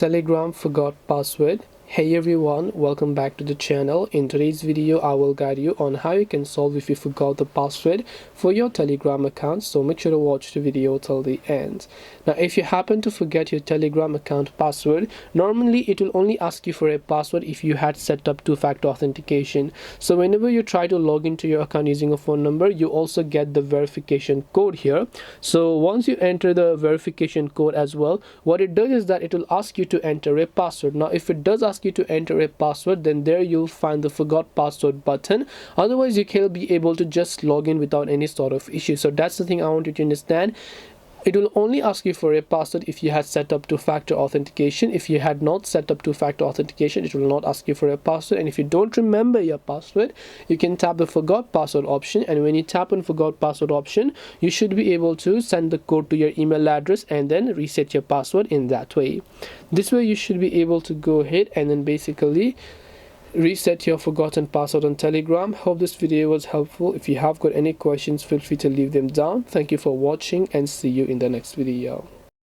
Telegram forgot password. Hey everyone, welcome back to the channel. In today's video I will guide you on how you can solve if you forgot the password for your Telegram account, so make sure to watch the video till the end. Now if you happen to forget your Telegram account password, normally it will only ask you for a password if you had set up two-factor authentication. So whenever you try to log into your account using a phone number, you also get the verification code here. So once you enter the verification code as well, what it does is that it will ask you to enter a password. Now if it does ask you to enter a password, then there you'll find the forgot password button. Otherwise you can be able to just log in without any sort of issue. So that's the thing I want you to understand. It will only ask you for a password if you had set up two-factor authentication. If you had not set up two-factor authentication, it will not ask you for a password. And if you don't remember your password, you can tap the forgot password option, and when you tap on forgot password option, you should be able to send the code to your email address and then reset your password in that way. This way you should be able to go ahead and then basically reset your forgotten password on Telegram. Hope this video was helpful. If you have got any questions, feel free to leave them down. Thank you for watching and see you in the next video.